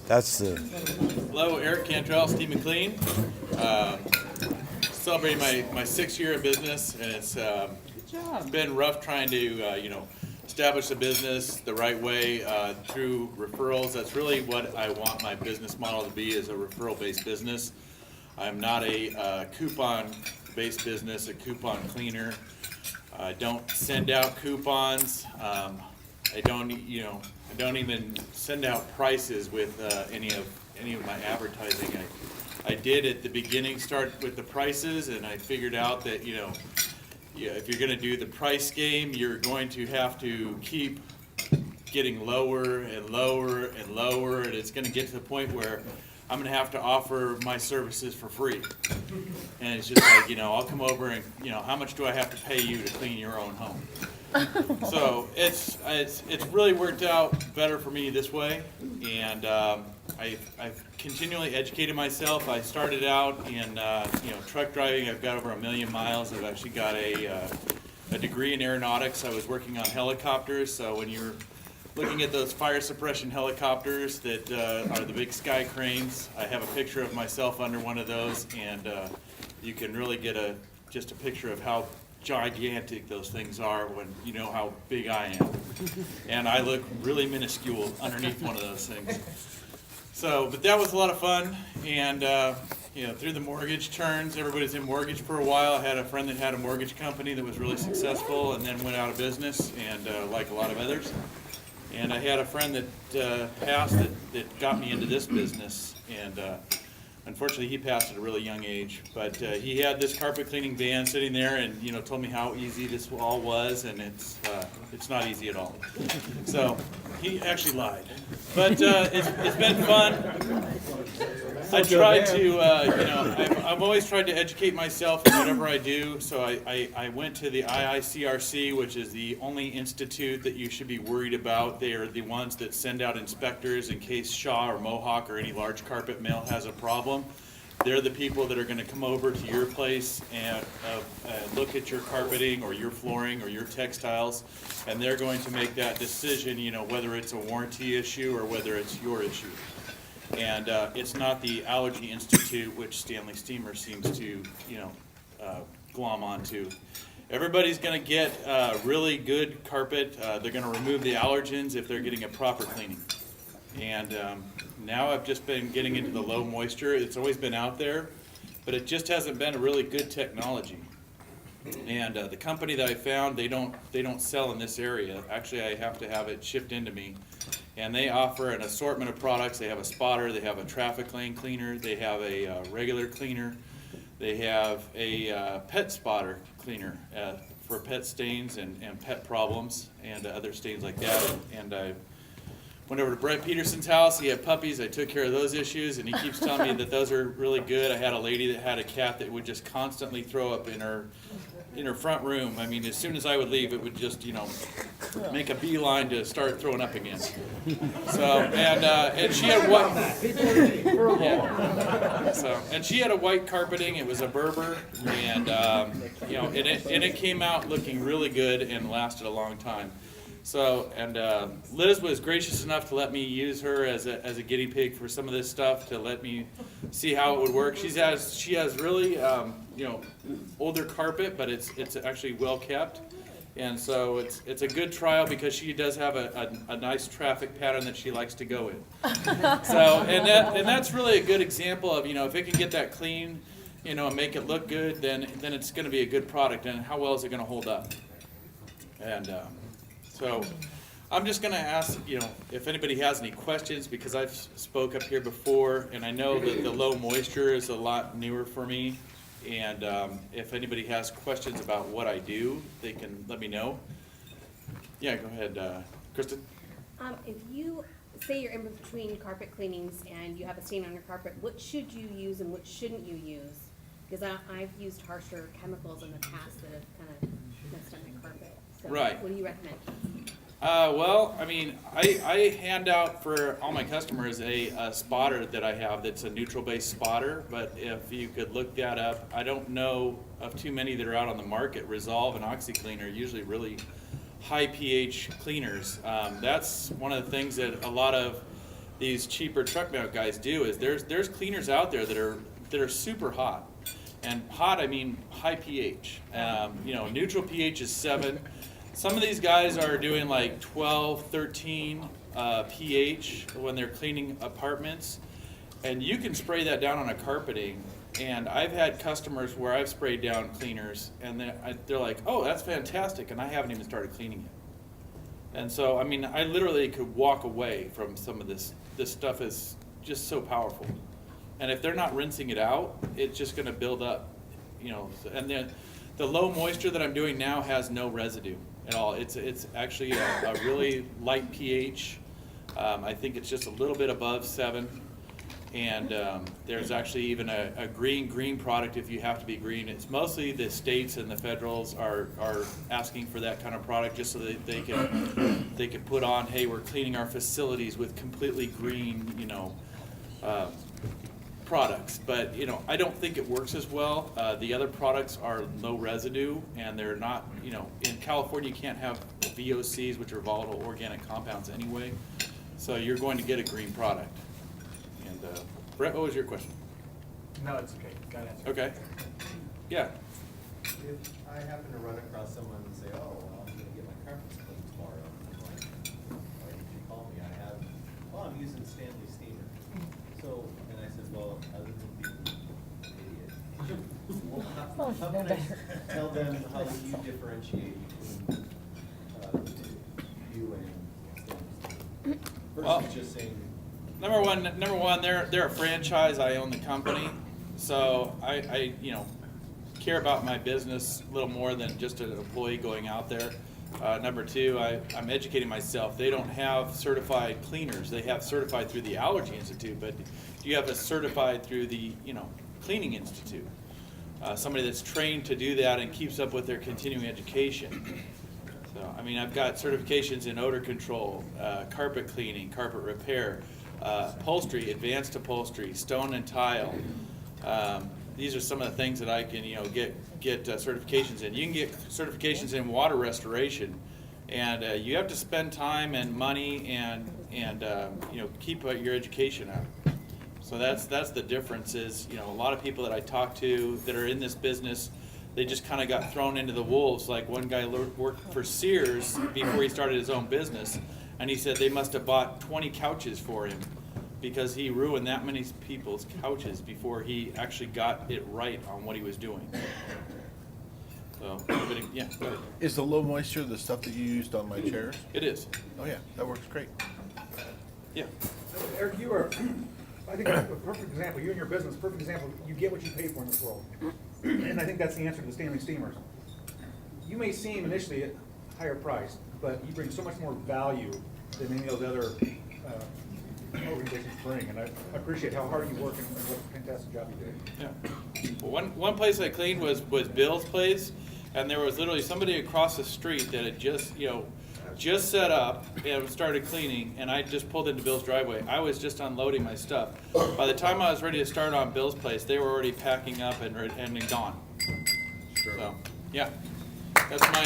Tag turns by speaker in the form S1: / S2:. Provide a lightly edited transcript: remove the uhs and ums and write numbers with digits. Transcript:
S1: That's the.
S2: Hello, Eric Cantrell, Steam and Clean. Celebrating my 6th year in business, and it's been rough trying to establish a business the right way through referrals. That's really what I want my business model to be, is a referral-based business. I'm not a coupon-based business, a coupon cleaner. I don't send out coupons. I don't even send out prices with any of my advertising. I did at the beginning start with the prices, and I figured out that if you're going to do the price game, you're going to have to keep getting lower and lower and lower, and it's going to get to the point where I'm going to have to offer my services for free. And it's just like, I'll come over and, how much do I have to pay you to clean your own home? So it's really worked out better for me this way, and I've continually educated myself. I started out in truck driving. I've got over 1 million miles. I've actually got a degree in aeronautics. I was working on helicopters, so when you're looking at those fire suppression helicopters that are the big sky cranes, I have a picture of myself under one of those, and you can really get just a picture of how gigantic those things are when you know how big I am. And I look really minuscule underneath one of those things. So, but that was a lot of fun, and through the mortgage turns, everybody's in mortgage for a while. I had a friend that had a mortgage company that was really successful and then went out of business, and like a lot of others. And I had a friend that passed that got me into this business, and unfortunately he passed at a really young age. But he had this carpet cleaning van sitting there, and told me how easy this all was, and it's not easy at all. So he actually lied, but it's been fun. I tried to, I've always tried to educate myself in whatever I do. So I went to the IICRC, which is the only institute that you should be worried about. They are the ones that send out inspectors in case Shaw or Mohawk or any large carpet mill has a problem. They're the people that are going to come over to your place and look at your carpeting or your flooring or your textiles, and they're going to make that decision, whether it's a warranty issue or whether it's your issue. And it's not the Allergy Institute, which Stanley Steamer seems to, glom onto. Everybody's going to get really good carpet. They're going to remove the allergens if they're getting a proper cleaning. And now I've just been getting into the low moisture. It's always been out there, but it just hasn't been a really good technology. And the company that I found, they don't sell in this area. Actually, I have to have it shipped into me. And they offer an assortment of products. They have a spotter, they have a traffic lane cleaner, they have a regular cleaner, they have a pet spotter cleaner for pet stains and pet problems and other stains like that. And I went over to Brett Peterson's house. He had puppies. I took care of those issues, and he keeps telling me that those are really good. I had a lady that had a cat that would just constantly throw up in her front room. I mean, as soon as I would leave, it would just, make a beeline to start throwing up again. So, and she had white, yeah. So, and she had a white carpeting. It was a Berber, and it came out looking really good and lasted a long time. So, and Liz was gracious enough to let me use her as a guinea pig for some of this stuff, to let me see how it would work. She has really older carpet, but it's actually well kept, and so it's a good trial because she does have a nice traffic pattern that she likes to go in. So and that's really a good example of if it can get that clean, and make it look good, then it's going to be a good product. And how well is it going to hold up? And so I'm just going to ask, if anybody has any questions, because I've spoke up here before, and I know that the low moisture is a lot newer for me. And if anybody has questions about what I do, they can let me know. Yeah, go ahead, Kristen.
S3: If you say you're in between carpet cleanings and you have a stain on your carpet, what should you use and what shouldn't you use? Because I've used harsher chemicals in the past that have kind of messed up my carpet. So
S2: Right.
S3: What do you recommend?
S2: Well, I mean, I hand out for all my customers a spotter that I have that's a neutral-based spotter, but if you could look that up, I don't know of too many that are out on the market. Resolve and OxyClean are usually really high pH cleaners. That's one of the things that a lot of these cheaper truck mount guys do is there's cleaners out there that are super hot. And hot, I mean high pH. Neutral pH is 7. Some of these guys are doing like 12, 13 pH when they're cleaning apartments. And you can spray that down on a carpeting. And I've had customers where I've sprayed down cleaners, and they're like, oh, that's fantastic, and I haven't even started cleaning it. And so, I mean, I literally could walk away from some of this. This stuff is just so powerful. And if they're not rinsing it out, it's just going to build up, And then the low moisture that I'm doing now has no residue at all. It's actually a really light pH. I think it's just a little bit above 7. And there's actually even a green product if you have to be green. It's mostly the states and the federals are asking for that kind of product just so that they can put on, hey, we're cleaning our facilities with completely green, products. But I don't think it works as well. The other products are low residue, and they're not, in California you can't have VOCs, which are volatile organic compounds anyway. So you're going to get a green product. And Brett, what was your question?
S1: No, it's okay. Got it.
S2: Okay. Yeah.
S4: If I happen to run across someone and say, oh, well, I'm going to get my carpets cleaned tomorrow, I'm like, why did you call me? I'm using Stanley Steamer. So, and I said, well, other than being an idiot, how can I tell them how you differentiate between you and Stanley Steamer?
S2: Well,
S4: Versus just saying,
S2: Number one, they're a franchise. I own the company, so I care about my business a little more than just an employee going out there. Number two, I'm educating myself. They don't have certified cleaners. They have certified through the Allergy Institute, but you have a certified through the Cleaning Institute. Somebody that's trained to do that and keeps up with their continuing education. So I mean, I've got certifications in odor control, carpet cleaning, carpet repair. Upholstery, advanced upholstery, stone and tile. These are some of the things that I can, get certifications in. You can get certifications in water restoration, and you have to spend time and money and keep your education up. So that's the difference. Is a lot of people that I talk to that are in this business, they just kind of got thrown into the wolves. Like one guy worked for Sears before he started his own business. And he said they must have bought 20 couches for him because he ruined that many people's couches before he actually got it right on what he was doing. So, yeah, go ahead.
S5: Is the low moisture the stuff that you used on my chairs?
S2: It is.
S5: Oh yeah, that works great.
S2: Yeah.
S1: Eric, you are, I think, a perfect example. You and your business, perfect example. You get what you pay for in this world. And I think that's the answer to the Stanley Steamers. You may seem initially at higher price, but you bring so much more value than any of those other organizations bring, and I appreciate how hard you work and what a fantastic job you do.
S2: Yeah. Well, one place I cleaned was Bill's place, and there was literally somebody across the street that had just set up and started cleaning, and I just pulled into Bill's driveway. I was just unloading my stuff. By the time I was ready to start on Bill's place, they were already packing up and gone. Sure. So, yeah. That's my